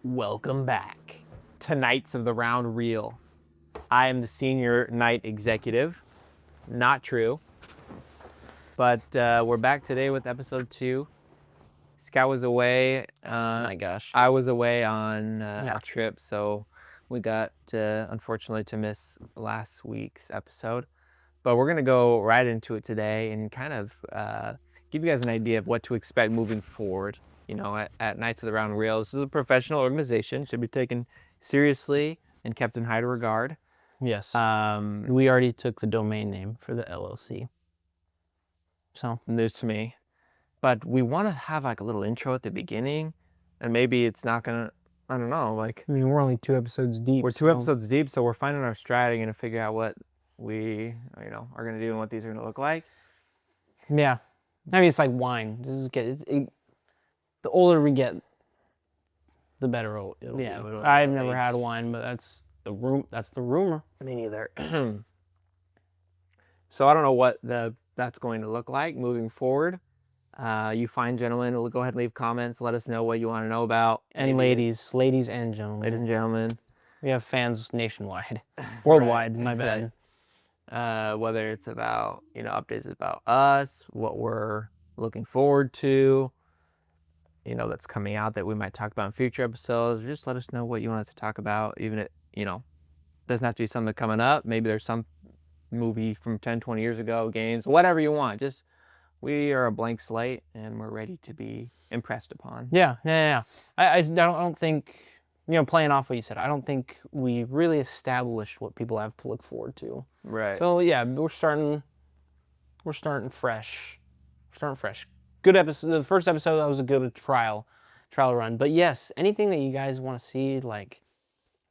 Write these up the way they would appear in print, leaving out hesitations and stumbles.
Welcome back to Knights of the Round Reel. I am the senior knight executive. Not true. But we're back today with episode 2. Scout was away. Oh my gosh. I was away on a trip, so we got, unfortunately, to miss last week's episode. But we're going to go right into it today and kind of give you guys an idea of what to expect moving forward. You know, at Knights of the Round Reel. This is a professional organization, should be taken seriously and kept in high regard. Yes. We already took the domain name for the LLC. So news to me. But we want to have like a little intro at the beginning, and maybe it's not gonna, I don't know, like. I mean, we're only 2 episodes deep. We're 2 episodes deep, so we're finding our stride and gonna figure out what we, are gonna do and what these are gonna look like. Yeah. I mean, it's like wine. The older we get, the better it'll be. I've never had wine, but that's the rumor. Me neither. So I don't know what that's going to look like moving forward. You fine gentlemen, go ahead and leave comments. Let us know what you want to know about. And ladies and gentlemen. Ladies and gentlemen. We have fans nationwide. Worldwide, my bad. Whether it's about, updates about us, what we're looking forward to, that's coming out that we might talk about in future episodes. Just let us know what you want us to talk about. Even if, doesn't have to be something coming up. Maybe there's some movie from 10, 20 years ago, games, whatever you want. Just, we are a blank slate and we're ready to be impressed upon. Yeah. I don't think, playing off what you said, I don't think we really established what people have to look forward to. Right. So yeah, we're starting fresh. Good episode. The first episode, that was a good trial run. But yes, anything that you guys want to see, like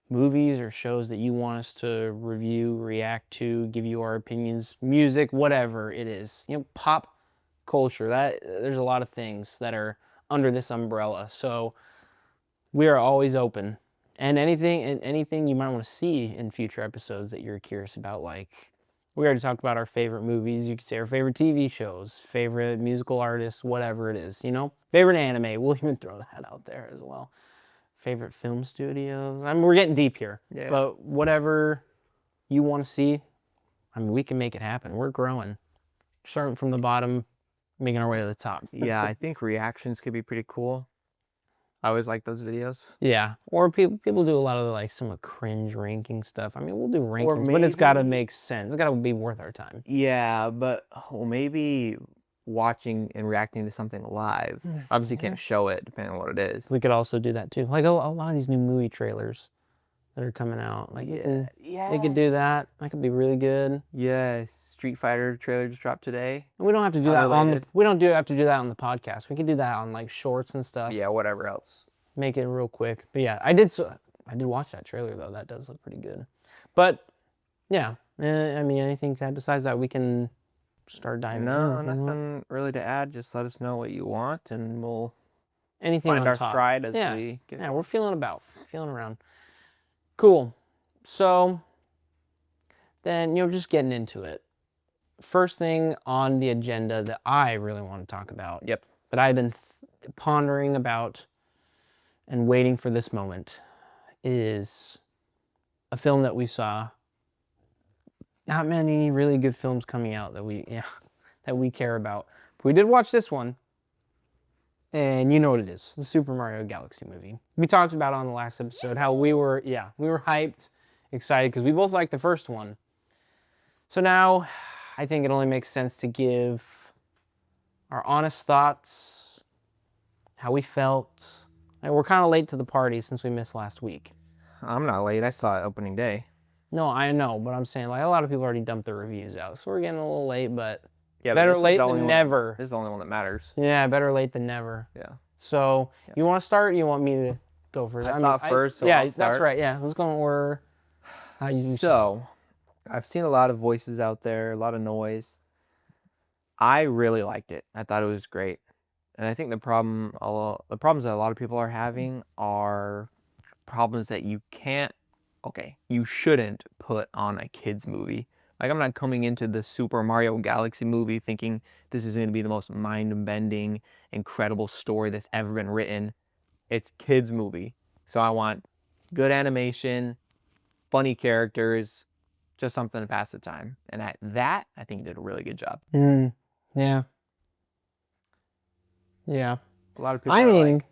movies or shows that you want us to review, react to, give you our opinions, music, whatever it is, pop culture. There's a lot of things that are under this umbrella. So we are always open. And anything you might want to see in future episodes that you're curious about, like we already talked about our favorite movies. You could say our favorite TV shows, favorite musical artists, whatever it is, Favorite anime. We'll even throw that out there as well. Favorite film studios. I mean, we're getting deep here. Yeah. But whatever you want to see, I mean, we can make it happen. We're growing. Starting from the bottom, making our way to the top. Yeah, I think reactions could be pretty cool. I always like those videos. Yeah, or people do a lot of like some cringe ranking stuff. I mean, we'll do rankings, but it's got to make sense. It's got to be worth our time. Yeah, but maybe watching and reacting to something live. Obviously, you can't show it depending on what it is. We could also do that too. Like a lot of these new movie trailers that are coming out. Like they could do that. That could be really good. Yes, Street Fighter trailer just dropped today. And we don't have to do that we don't have to do that on the podcast. We can do that on like shorts and stuff. Yeah, whatever else. Make it real quick. But yeah, I did watch that trailer though. That does look pretty good. But yeah, I mean, anything to add besides that, we can start diving. No, nothing really to add. Just let us know what you want, and we'll find our stride as we get. Yeah, we're feeling around. Cool. So then, just getting into it. First thing on the agenda that I really want to talk about. Yep. That I've been pondering about and waiting for this moment is a film that we saw. Not many really good films coming out that we care about. But we did watch this one. And you know what it is, the Super Mario Galaxy movie. We talked about on the last episode how we were hyped, excited, because we both liked the first one. So now, I think it only makes sense to give our honest thoughts, how we felt. And we're kind of late to the party since we missed last week. I'm not late. I saw it opening day. No, I know, but I'm saying like a lot of people already dumped their reviews out, so we're getting a little late, but. Yeah, better late than never. This is the only one that matters. Yeah, better late than never. Yeah. So, you want to start or you want me to go first? I saw it first, so yeah, I'll start. That's right. Yeah, let's go in order. So, I've seen a lot of voices out there, a lot of noise. I really liked it. I thought it was great. And I think the problems that a lot of people are having are problems that you shouldn't put on a kid's movie. Like, I'm not coming into the Super Mario Galaxy movie thinking this is going to be the most mind-bending, incredible story that's ever been written. It's kids' movie. So I want good animation, funny characters, just something to pass the time. And at that, I think he did a really good job. Yeah. Yeah. A lot of people I are mean, like,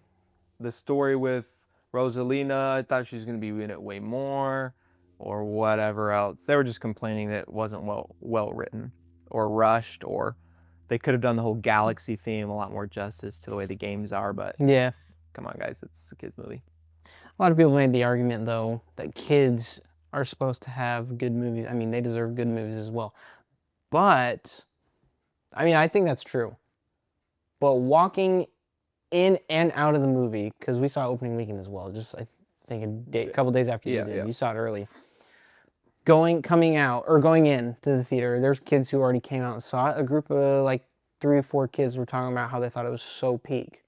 the story with Rosalina, I thought she was going to be in it way more, or whatever else. They were just complaining that it wasn't well written or rushed, or they could have done the whole galaxy theme a lot more justice to the way the games are. But yeah. come on, guys, it's a kids movie. A lot of people made the argument, though, that kids are supposed to have good movies. I mean, they deserve good movies as well. But, I mean, I think that's true. But walking in and out of the movie, because we saw opening weekend as well, just I think a couple days after you did. You saw it early. Going in to the theater, there's kids who already came out and saw it. A group of like 3 or 4 kids were talking about how they thought it was so peak.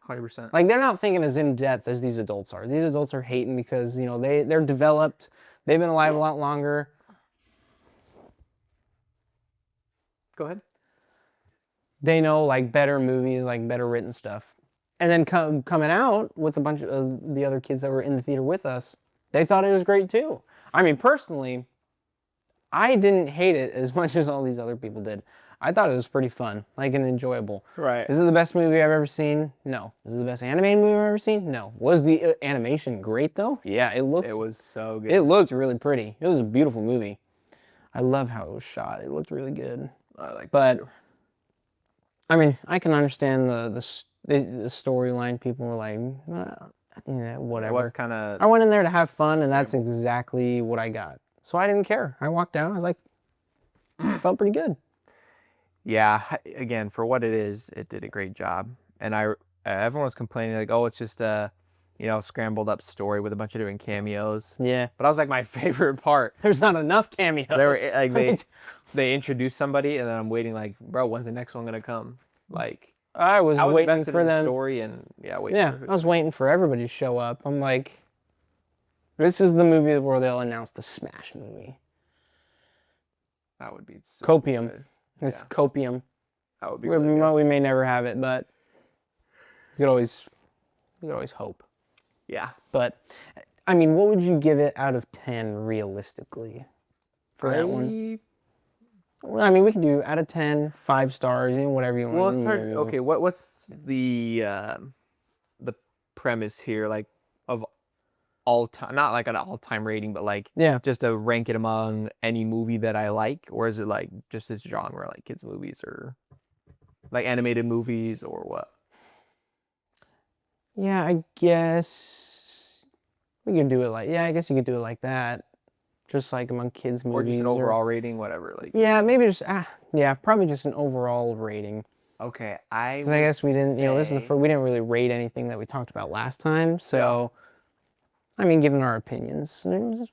100%. Like, they're not thinking as in depth as these adults are. These adults are hating because, you know, they're developed. They've been alive a lot longer. Go ahead. They know like better movies, like better written stuff. And then coming out with a bunch of the other kids that were in the theater with us, they thought it was great too. I mean, personally, I didn't hate it as much as all these other people did. I thought it was pretty fun, like, and enjoyable. Right. Is it the best movie I've ever seen? No. Is it the best animated movie I've ever seen? No. Was the animation great though? Yeah, it was so good. It looked really pretty. It was a beautiful movie. I love how it was shot. It looked really good. I like But that too. I mean, I can understand the storyline. People were like, whatever. It was kind of. I went in there to have fun, and that's exactly what I got. So I didn't care. I walked out. I was like, felt pretty good. Yeah, again, for what it is, it did a great job. And everyone was complaining like, oh, it's just a, scrambled up story with a bunch of different cameos. Yeah. But I was like, my favorite part. There's not enough cameos. They were like they introduced somebody, and then I'm waiting like, bro, when's the next one gonna come? Like, I was waiting invested for in the them. story, and I was waiting for everybody to show up. I'm like, this is the movie where they'll announce the Smash movie. That would be so Copium. good. It's Copium. That would be really good. We may never have it, but you could always hope. Yeah. But I mean, what would you give it out of 10 realistically for that one? Well, I mean, we can do out of 10, 5 stars, whatever you want. Well, it's hard. Okay, what's the premise here, like, of all time? Not like an all-time rating, but like, just to rank it among any movie that I like, or is it like just this genre, like kids movies or like animated movies, or what? Yeah, I guess we can do it like, I guess you could do it like that. Just like among kids movies. Or just an overall rating, whatever. Like. Yeah, maybe just, probably just an overall rating. Okay, I guess we didn't, this is the first, we didn't really rate anything that we talked about last time. So, I mean, given our opinions,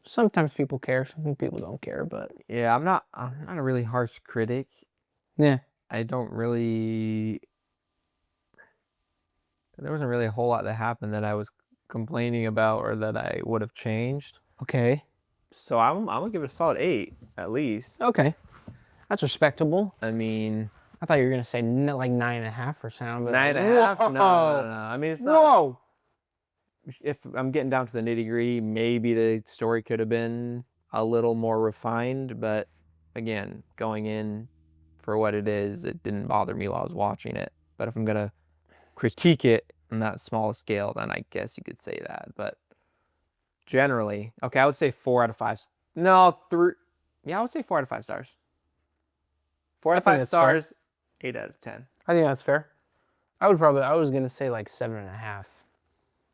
sometimes people care, some people don't care, but. Yeah, I'm not a really harsh critic. Yeah. I don't really. There wasn't really a whole lot that happened that I was complaining about or that I would have changed. Okay. So I'm gonna give it a solid 8 at least. Okay, that's respectable. I mean, I thought you were gonna say like 9.5 or something. 9.5? No. I mean, it's not. Whoa. If I'm getting down to the nitty gritty, maybe the story could have been a little more refined. But again, going in for what it is, it didn't bother me while I was watching it. But if I'm gonna critique it on that small scale, then I guess you could say that. But generally, okay, I would say 4 out of 5. No, 3. Yeah, I would say 4 out of 5 stars. 4 out of 5 stars, 8 out of 10. I think that's fair. I was gonna say like 7.5.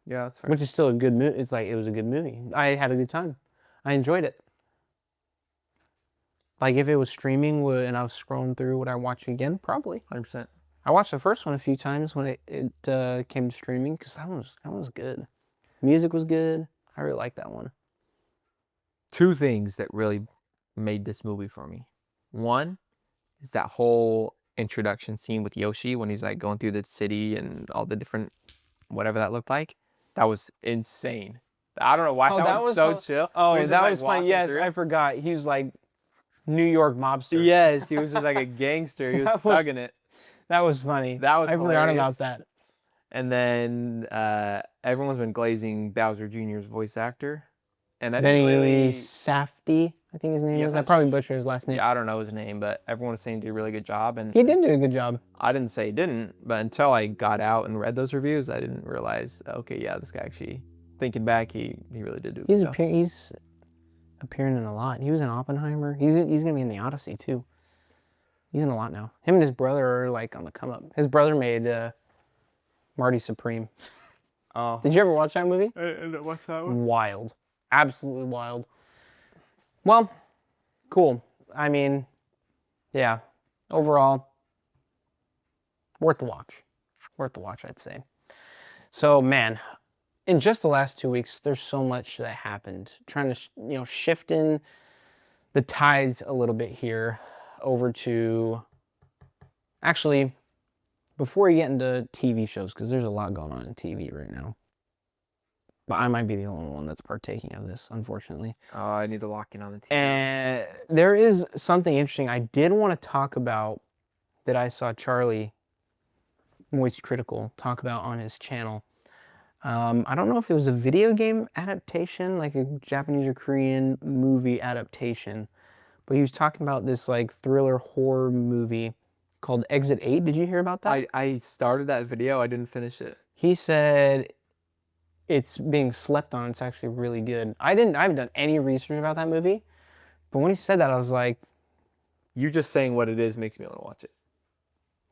Yeah, that's fair. Which is still a good movie. It's like, it was a good movie. I had a good time. I enjoyed it. Like, if it was streaming and I was scrolling through, would I watch it again? Probably. 100%. I watched the first one a few times when it came to streaming, because that one was good. Music was good. I really liked that one. 2 things that really made this movie for me. One is that whole introduction scene with Yoshi when he's like going through the city and all the different whatever that looked like. That was insane. I don't know why that was so chill. Oh, yeah, that was funny. Yes, I forgot. He was like New York mobster. Yes, he was just like a gangster. He was thugging it. That was funny. That was I forgot about that. And then everyone's been glazing Bowser Jr.'s voice actor. And I didn't Benny really... Safdie, I think his name Yeah, is. I that's- probably butchered his last name. Yeah, I don't know his name, but everyone was saying he did a really good job. And He did do a good job. I didn't say he didn't, but until I got out and read those reviews, I didn't realize, okay, yeah, this guy actually, thinking back, he really did do a good job. He's appearing in a lot. He was in Oppenheimer. He's gonna be in the Odyssey too. He's in a lot now. Him and his brother are like on the come up. His brother made Marty Supreme. Oh. Did you ever watch that movie? What's that one? Wild. Absolutely wild. Well, cool. I mean, yeah. Overall, worth the watch. Worth the watch, I'd say. So, man, in just the last 2 weeks, there's so much that happened. Trying to, shifting the tides a little bit here over to... Actually, before you get into TV shows, because there's a lot going on in TV right now. But I might be the only one that's partaking of this, unfortunately. Oh, I need to lock in on the TV. And there is something interesting I did want to talk about that I saw Charlie Moist Critical talk about on his channel. I don't know if it was a video game adaptation, like a Japanese or Korean movie adaptation, but he was talking about this like thriller horror movie called Exit 8. Did you hear about that? I started that video. I didn't finish it. He said it's being slept on. It's actually really good. I haven't done any research about that movie, but when he said that, I was like, You just saying what it is makes me want to watch it.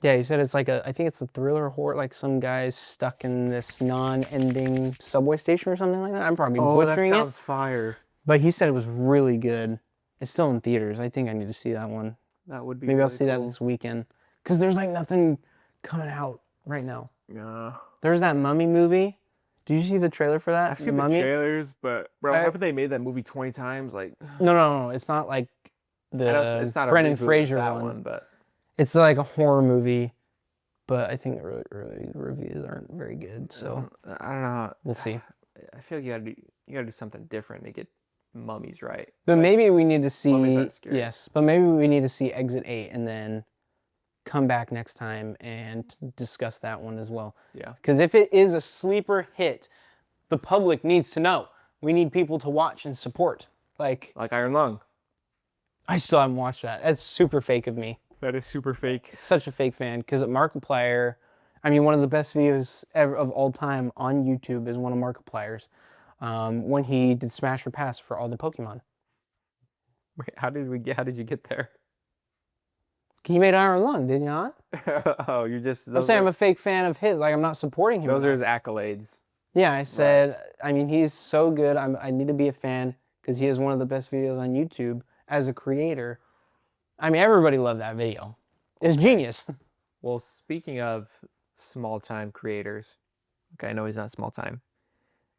yeah, he said it's like I think it's a thriller horror, like some guy's stuck in this non-ending subway station or something like that. I'm probably butchering it. fire. But he said it was really good. It's still in theaters. I think I need to see that one. That would be Maybe I'll really see that cool. this weekend. Because there's like nothing coming out right now. Yeah. There's that Mummy movie. Did you see the trailer for that? I've seen Mummy? the trailers, but bro, I- haven't they made that movie 20 times? Like, No. It's not like I know the it's not a Brendan reboot of Fraser that one. but It's like a horror movie, but I think the early reviews aren't very good. So I don't know. we'll see. I feel like you gotta do something different to get mummies right. But Like, maybe we need to mummies see, aren't scary. yes, but maybe we need to see Exit 8 and then come back next time and discuss that one as well. Yeah. Because if it is a sleeper hit, the public needs to know. We need people to watch and support. Like, Iron Lung. I still haven't watched that. That's super fake of me. That is super fake. Such a fake fan. Because Markiplier, I mean, one of the best videos ever of all time on YouTube is one of Markiplier's. When he did Smash or Pass for all the Pokemon. Wait, how did you get there? He made Iron Lung, did you not? Oh, you're just. I'm saying I'm a fake fan of his. Like, I'm not supporting him. Those in are that. his accolades. Yeah, I said, I mean, he's so good. I need to be a fan because he has one of the best videos on YouTube as a creator. I mean, everybody loved that video. It's genius. Well, speaking of small-time creators, okay, I know he's not small-time.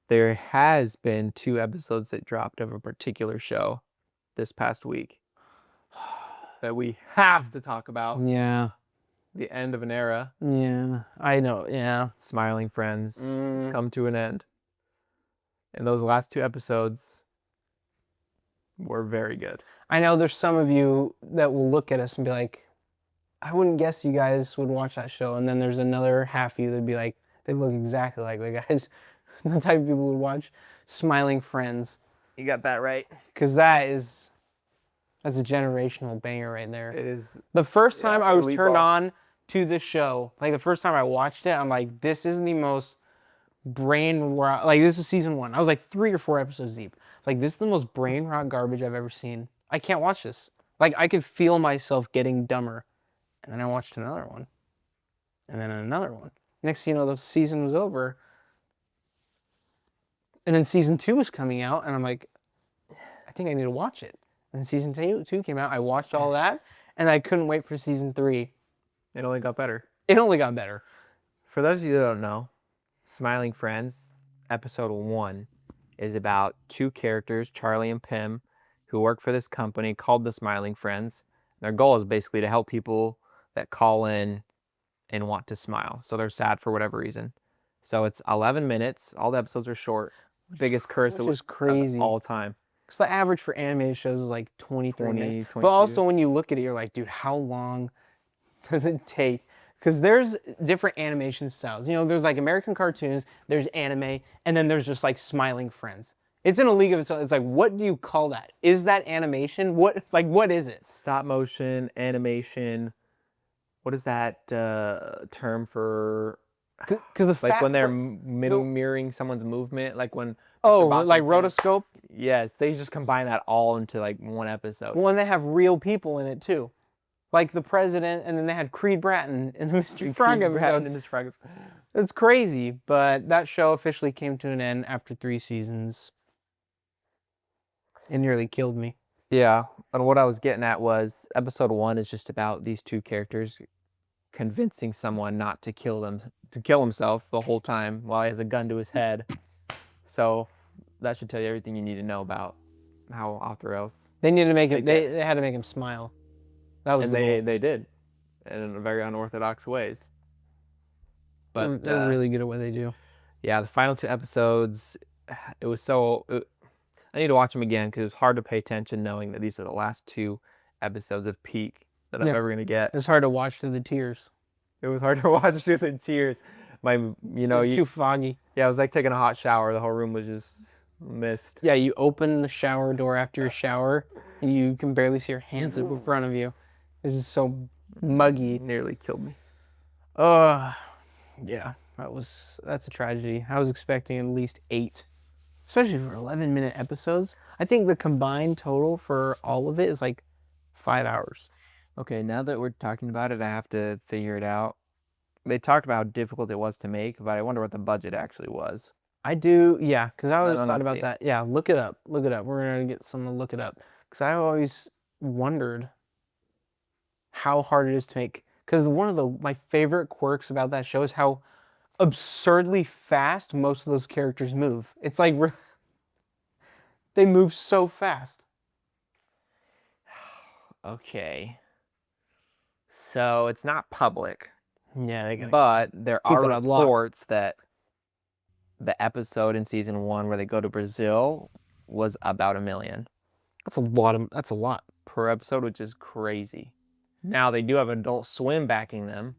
There has been 2 episodes that dropped of a particular show this past week that we have to talk about. Yeah. The end of an era. Yeah. I know. Yeah. Smiling Friends has Mm. come to an end. And those last 2 episodes were very good. I know there's some of you that will look at us and be like, I wouldn't guess you guys would watch that show. And then there's another half of you that'd be like, they look exactly like the guys, the type of people who would watch Smiling Friends. You got that right. Because that's a generational banger right there. It is. The first time I was elite turned bar. on to this show, like the first time I watched it, I'm like, this is the most brain rot. Like, this is season 1. I was like 3 or 4 episodes deep. It's like, this is the most brain rot garbage I've ever seen. I can't watch this. Like, I could feel myself getting dumber. And then I watched another one. And then another one. Next thing you know, the season was over. And then season 2 was coming out, and I'm like, I think I need to watch it. And season 2 came out. I watched all that, and I couldn't wait for season 3. It only got better. It only got better. For those of you that don't know, Smiling Friends, episode 1, is about 2 characters, Charlie and Pim, who work for this company called the Smiling Friends. Their goal is basically to help people that call in and want to smile. So they're sad for whatever reason. So it's 11 minutes. All the episodes are short. Biggest curse Which is crazy. of all time. Because the average for animated shows is like 23 20, minutes. 22. But also when you look at it, you're like, dude, how long does it take Because there's different animation styles. You know, there's like American cartoons, there's anime, and then there's just like Smiling Friends. It's in a league of its own. It's like, what do you call that? Is that animation? What is it? Stop motion, animation. What is that term for? Because the Like fat when they're part- mirroring someone's movement, like when oh, Mr. Boss like and Ken- rotoscope. Yes, they just combine that all into like one episode. Well, and they have real people in it too, like the president, and then they had Creed Bratton in the Mystery Frog Creed Bratton episode. and Mr. Frog. It's crazy, but that show officially came to an end after 3 seasons. It nearly killed me. Yeah, and what I was getting at was episode 1 is just about these two characters convincing someone not to kill himself the whole time while he has a gun to his head. So that should tell you everything you need to know about how off the rails. They needed to make him. It They gets. had to make him smile. That was And the goal. they did, and in very unorthodox ways. But They're really good at what they do. yeah, the final 2 episodes, it was so. I need to watch them again because it was hard to pay attention knowing that these are the last 2 episodes of peak that I'm Yeah. ever gonna get. It's hard to watch through the tears. It was hard to watch through the tears. It's too foggy. Yeah, it was like taking a hot shower. The whole room was just mist. Yeah, you open the shower door after your shower, and you can barely see your hands up in front of you. It's just so muggy. Nearly killed me. Yeah, that's a tragedy. I was expecting at least 8, especially for 11-minute episodes. I think the combined total for all of it is like 5 hours. Okay, now that we're talking about it, I have to figure it out. They talked about how difficult it was to make, but I wonder what the budget actually was. I do, yeah, because I always don't thought about see it. that. Yeah, look it up. Look it up. We're gonna get someone to look it up because I always wondered how hard it is to make. Because one of my favorite quirks about that show is how absurdly fast most of those characters move. It's like they move so fast. Okay. So it's not public, Yeah, they gotta. but there Keep are it on lock. reports that the episode in season 1 where they go to Brazil was about $1 million That's a lot. That's a lot. per episode, which is crazy. Now they do have Adult Swim backing them,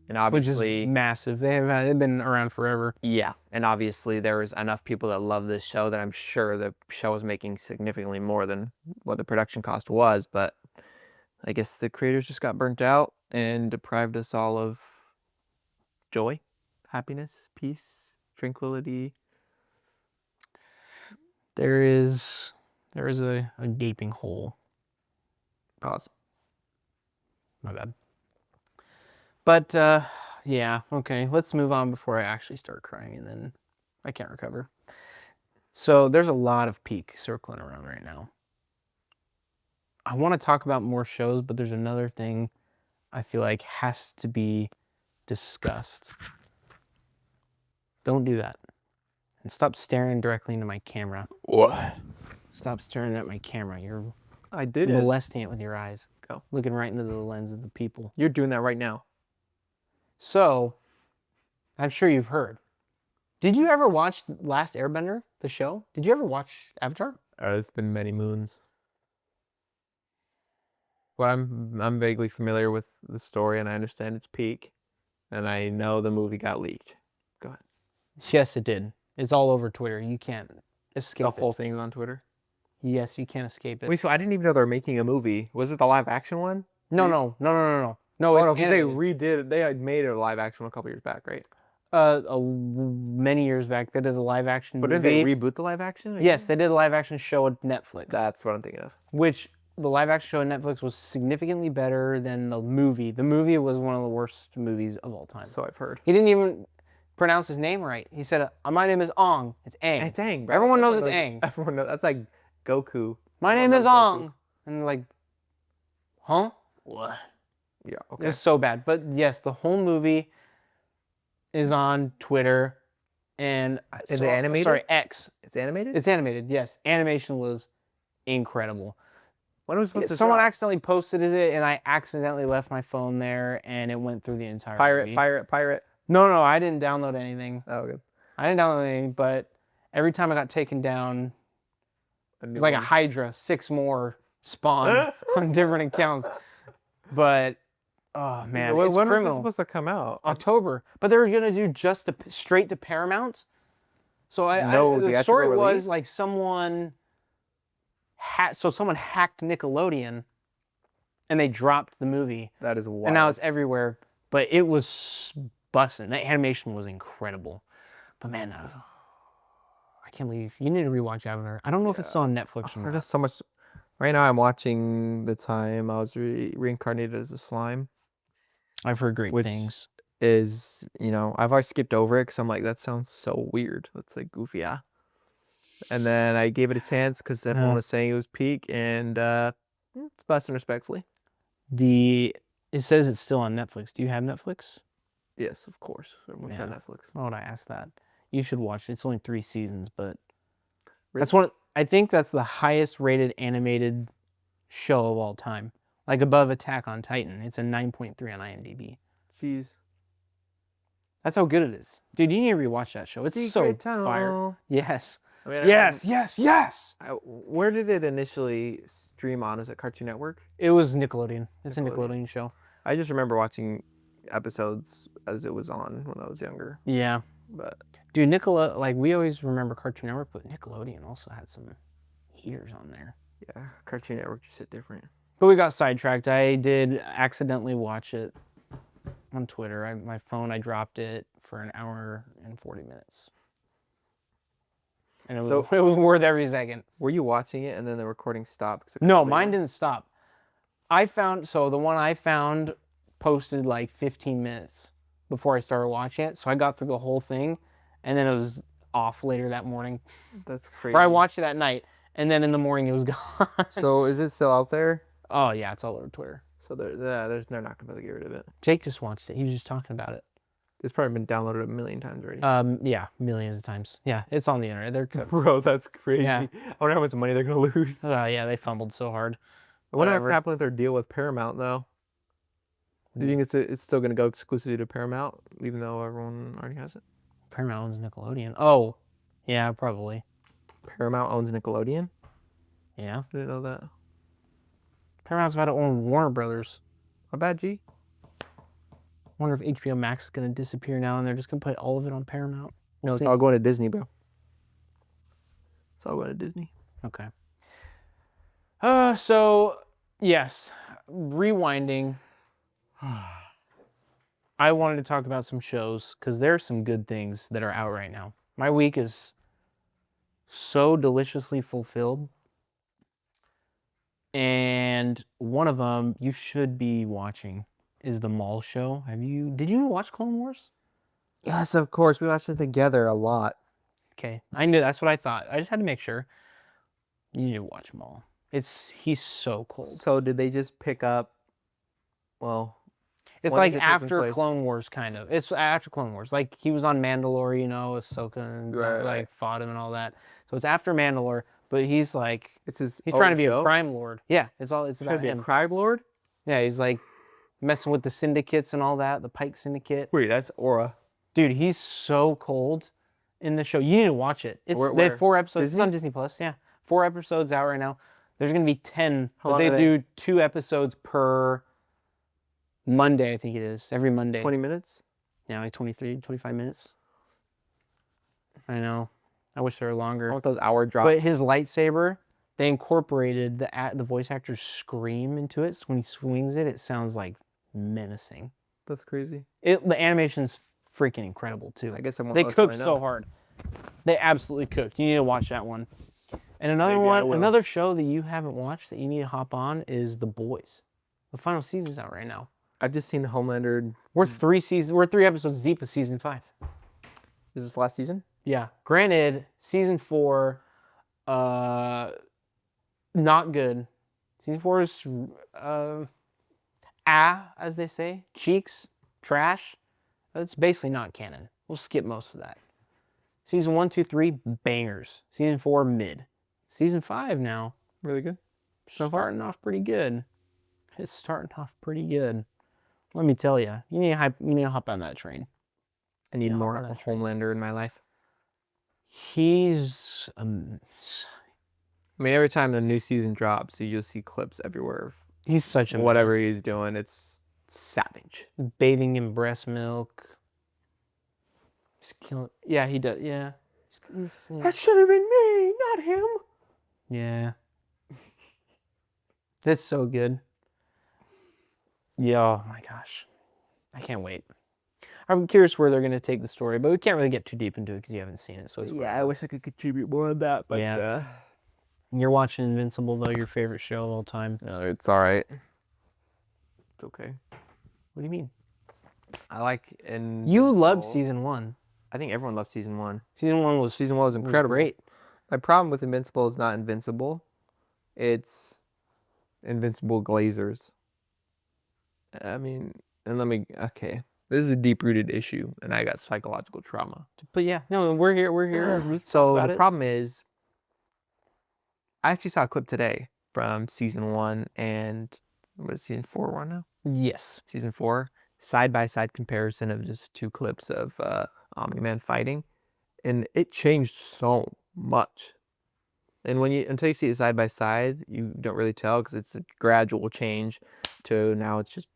and Which is obviously, massive. They've been around forever. yeah, and obviously there was enough people that love this show that I'm sure the show was making significantly more than what the production cost was. But I guess the creators just got burnt out and deprived us all of joy, happiness, peace, tranquility. There is a gaping hole. Pause. My bad. But yeah, okay. Let's move on before I actually start crying and then I can't recover. So there's a lot of peak circling around right now. I want to talk about more shows, but there's another thing I feel like has to be discussed. Don't do that. And stop staring directly into my camera. What? Stop staring at my camera. You're I did it. molesting it with your eyes. Go. Looking right into the lens of the people. You're doing that right now. So, I'm sure you've heard. Did you ever watch Last Airbender, the show? Did you ever watch Avatar? It's been many moons. Well, I'm vaguely familiar with the story, and I understand its peak, and I know the movie got leaked. Go ahead. Yes, it did. It's all over Twitter. You can't escape The it. whole thing's on Twitter. Yes, you can't escape it. Wait, so I didn't even know they were making a movie. Was it the live action one? No, no. No, Oh, it's no, 'cause they animated. redid it. They had made a live action one a couple years back, right? Many years back, they did a live action But movie. didn't they reboot the live action? Yes, they did a live action show at Netflix. That's what I'm thinking of. Which the live action show on Netflix was significantly better than the movie. The movie was one of the worst movies of all time. So I've heard. He didn't even pronounce his name right. He said, "My name is Ong." It's Aang. It's Aang, bro. Everyone knows it's Aang. Everyone knows. That's like Goku. My name is Ong. And they're like, huh? What? Yeah, okay. It's so bad. But yes, the whole movie is on Twitter and Is it animated? Sorry, X. It's animated? It's animated. Yes, animation was incredible. When was it supposed to Someone drop? accidentally posted it, and I accidentally left my phone there, and it went through the entire movie. Pirate. No, I didn't download anything. Oh, good. I didn't download anything, but every time I got taken down, A new it's like a one. Hydra, 6 more spawn on different accounts. But Oh man, when it's was this criminal. supposed to come out? October, but they were gonna do just straight to Paramount. So No the theatrical story was release? like someone hacked Nickelodeon, and they dropped the movie, That is wild. and now it's everywhere. But it was busting. That animation was incredible. But man, I can't believe you need to rewatch Avatar. I don't know if it's still on Netflix or There's not. so much. Right now, I'm watching The Time I Was Reincarnated as a Slime, I've heard great which things. is, I've always skipped over it because I'm like, that sounds so weird. That's like goofy, yeah. And then I gave it a chance because everyone Yeah. was saying it was peak, and it's busting respectfully. It says it's still on Netflix. Do you have Netflix? Yes, of course. Everyone's got Yeah. Netflix. Why would I ask that? You should watch it. It's only 3 seasons, but Really? that's one. I think that's the highest rated animated show of all time. Like above Attack on Titan. It's a 9.3 on IMDb. Jeez. That's how good it is. Dude, you need to rewatch that show. It's Secret so fire. Tunnel. Yes. I mean, Yes. where did it initially stream on? Is it Cartoon Network? It was Nickelodeon. It's a Nickelodeon. Nickelodeon show. I just remember watching episodes as it was on when I was younger. Yeah. But Dude, like we always remember Cartoon Network, but Nickelodeon also had some heaters on there. yeah, Cartoon Network just hit different. But we got sidetracked. I did accidentally watch it on Twitter. My phone, I dropped it for an hour and 40 minutes. And it was worth every second. Were you watching it and then the recording stopped? 'Cause it No, got mine later? didn't stop. The one I found posted like 15 minutes before I started watching it. So I got through the whole thing, and then it was off later that morning. That's crazy. Or I watched it at night, and then in the morning it was gone. So is it still out there? Oh yeah, it's all over Twitter. So they're not gonna be able to get rid of it. Jake just watched it. He was just talking about it. It's probably been downloaded a million times already. Yeah, millions of times. Yeah, it's on the internet. They're cooked. Bro, that's crazy. Yeah. I wonder how much money they're gonna lose. Yeah, they fumbled so hard. I wonder what's Whatever. happening with their deal with Paramount though. Do you think it's still gonna go exclusively to Paramount, even though everyone already has it? Paramount owns Nickelodeon. Oh, yeah, probably. Paramount owns Nickelodeon? Yeah. I didn't know that. Paramount's about to own Warner Brothers. How bad, G? Wonder if HBO Max is gonna disappear now, and they're just gonna put all of it on Paramount. No, it's all going to Disney, bro. It's all going to Disney. Okay. So yes, rewinding. I wanted to talk about some shows because there are some good things that are out right now. My week is so deliciously fulfilled. And one of them you should be watching is the Mall Show. Did you watch Clone Wars? Yes, of course. We watched it together a lot. Okay. I knew that's what I thought. I just had to make sure. You need to watch Maul. He's so cold. So did they just pick up? Well, It's when like is it taking after place? Clone Wars, kind of. It's after Clone Wars. Like he was on Mandalore, Ahsoka and Right. fought him and all that. So it's after Mandalore, but he's like he's trying to be a crime lord. Yeah, it's Trying about to be a him. crime lord? Yeah, he's like messing with the syndicates and all that, the Pike Syndicate. Wait, that's Aura. Dude, he's so cold in the show. You need to watch it. They Where? have 4 episodes. Disney? It's on Disney Plus. Yeah, 4 episodes out right now. There's gonna be 10, How but long they are they? do 2 episodes per Monday. I think it is every Monday. 20 minutes? Yeah, like 23, 25 minutes. I know. I wish they were longer. I want those hour drops. But his lightsaber, they incorporated the voice actor's scream into it. So when he swings it, it sounds like menacing. That's crazy. The animation's freaking incredible too. I guess I won't. They know until I cooked know. so hard. They absolutely cooked. You need to watch that one. And another Maybe I one, will. another show that you haven't watched that you need to hop on is The Boys. The final season's out right now. I've just seen Homelander. We're 3 episodes deep of season 5. Is this last season? Yeah. Granted, season 4, not good. Season 4 is, as they say, cheeks, trash. It's basically not canon. We'll skip most of that. Season 1, 2, 3, bangers. Season 4, mid. Season 5 now, Really good. So far? starting off pretty good. It's starting off pretty good. Let me tell you, you need to hop on that train. I need Yeah, more I'll put that Homelander in my life. He's I mean, every time the new season drops, you'll see clips everywhere of such a whatever mess. he's doing. It's savage. Bathing in breast milk. He's killing. Yeah, he does. Yeah. That should have been me, not him. Yeah. That's so good. Yeah, oh my gosh. I can't wait. I'm curious where they're going to take the story, but we can't really get too deep into it because you haven't seen it. So it's Yeah, I wish I could contribute more on that, but Yeah. You're watching Invincible, though, your favorite show of all time. no, it's all right. It's okay. What do you mean? I like and You loved season 1. I think everyone loved season 1. Season 1 was incredible. great. My problem with Invincible is not Invincible. It's Invincible Glazers. I mean, okay. This is a deep-rooted issue, and I got psychological trauma. But yeah, no, we're here. We're here. So the problem is, I actually saw a clip today from season 1 and what is season 4 right now? Yes. Season 4, side-by-side comparison of just 2 clips of Omni-Man fighting, and it changed so much. And until you see it side by side, you don't really tell because it's a gradual change to now it's just,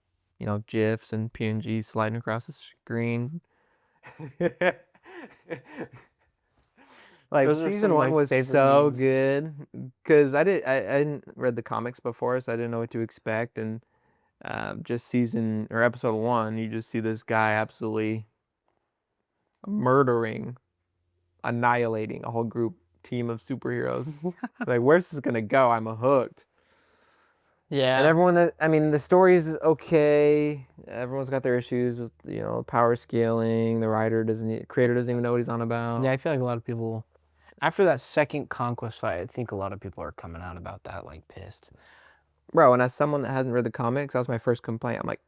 GIFs and PNGs sliding across the screen. Like Those are season some of 1 my was favorite so memes. good because I didn't read the comics before, so I didn't know what to expect. And just episode 1, you just see this guy absolutely murdering, annihilating a whole team of superheroes. Like, where's this gonna go? I'm hooked. Yeah. And the story is okay. Everyone's got their issues with, power scaling. The creator doesn't even know what he's on about. Yeah, I feel like a lot of people, after that second Conquest fight, I think a lot of people are coming out about that, like, pissed. Bro, and as someone that hasn't read the comics, that was my first complaint. I'm like,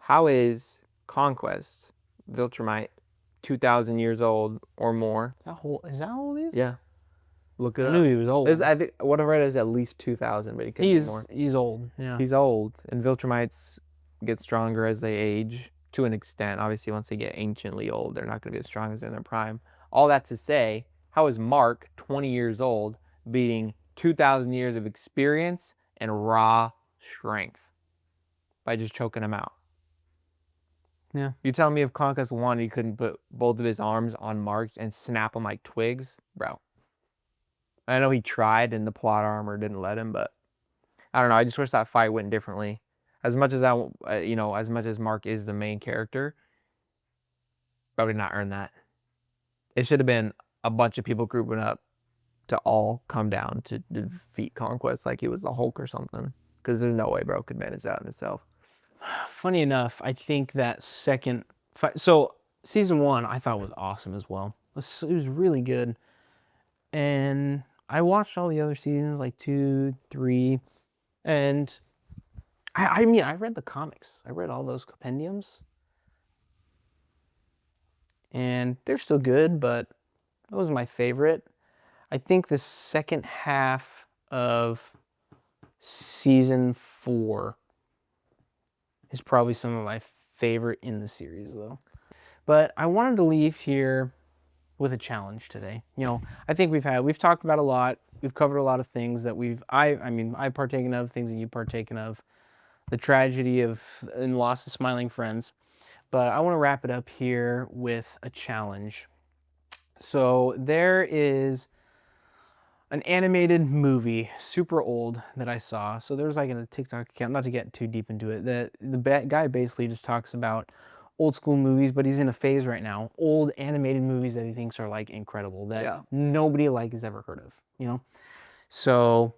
how is Conquest, Viltrumite, 2,000 years old or more? Is that how old he is? Yeah. Look it I up. knew he was old. I think what I read is at least 2,000, but he could be more. He's old. Yeah. He's old, and Viltrumites get stronger as they age to an extent. Obviously, once they get anciently old, they're not going to be as strong as they're in their prime. All that to say, how is Mark, 20 years old, beating 2,000 years of experience and raw strength by just choking him out? Yeah. You telling me if Conquest won, he couldn't put both of his arms on Mark and snap them like twigs? Bro. I know he tried and the plot armor didn't let him, but I don't know. I just wish that fight went differently. As much as as much as Mark is the main character, probably not earn that. It should have been a bunch of people grouping up to all come down to defeat Conquest like he was the Hulk or something. Because there's no way bro could manage that in itself. Funny enough, I think that second fight. So season 1, I thought was awesome as well. It was really good, and I watched all the other seasons, like 2, 3, and I mean, I read the comics. I read all those compendiums, and they're still good, but that was my favorite. I think the second half of season 4 is probably some of my favorite in the series, though. But I wanted to leave here with a challenge today. I think we've talked about a lot. We've covered a lot of things that I've partaken of, things that you've partaken of, the tragedy and loss of smiling friends. But I want to wrap it up here with a challenge. So there is an animated movie, super old, that I saw. So there's like a TikTok account, not to get too deep into it, that the guy basically just talks about old school movies, but he's in a phase right now, old animated movies that he thinks are like incredible, that nobody like has ever heard of, So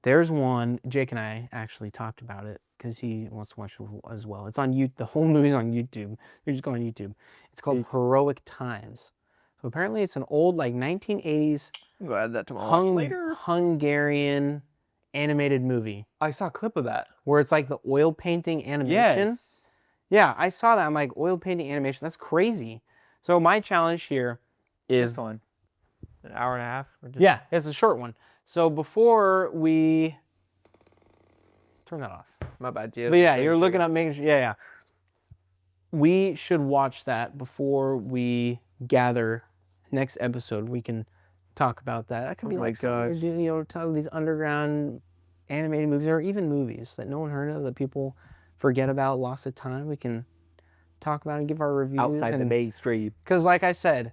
there's one, Jake and I actually talked about it because he wants to watch it as well. It's on YouTube, the whole movie's on YouTube. You just go on YouTube. It's called Heroic Times. So apparently it's an old, like, 1980s Go add that to my watch later. Hungarian animated movie I saw a clip of that. where it's like the oil painting animation. Yes. Yeah, I saw that. I'm like, oil painting animation, that's crazy. So my challenge here is... This one. An hour and a half? Or just... Yeah, it's a short one. So before we... Turn that off. My bad, Jim. But yeah, you're looking up, making sure... Yeah. We should watch that before we gather next episode. We can talk about that. That could be like these underground animated movies, or even movies that no one heard of, that people forget about Lost of Time. We can talk about it and give our reviews. Outside the mainstream. Because like I said,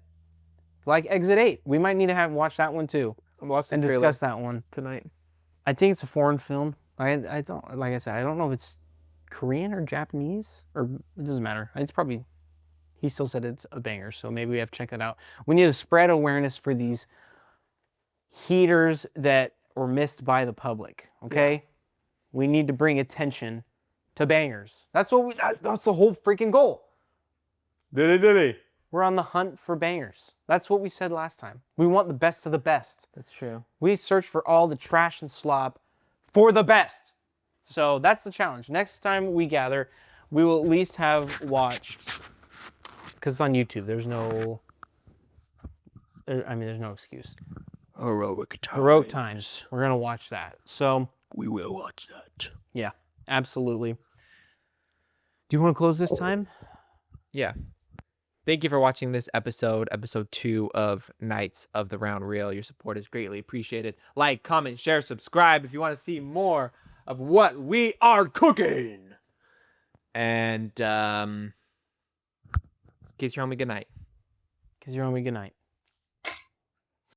like Exit 8, we might need to watch that one too. And discuss that one tonight. I think it's a foreign film. I don't, like I said, I don't know if it's Korean or Japanese, or it doesn't matter. It's probably, he still said it's a banger, so maybe we have to check that out. We need to spread awareness for these heaters that were missed by the public, okay? Yeah. We need to bring attention to bangers. That's the whole freaking goal. Diddy. We're on the hunt for bangers. That's what we said last time. We want the best of the best. That's true. We search for all the trash and slop for the best. So that's the challenge. Next time we gather, we will at least have watched, because it's on YouTube. There's no excuse. Heroic Times. We're going to watch that. So we will watch that. Yeah, absolutely. Do you want to close this time? Yeah. Thank you for watching this episode 2 of Knights of the Round Reel. Your support is greatly appreciated. Like, comment, share, subscribe if you want to see more of what we are cooking. And kiss your homie goodnight. Kiss your homie goodnight.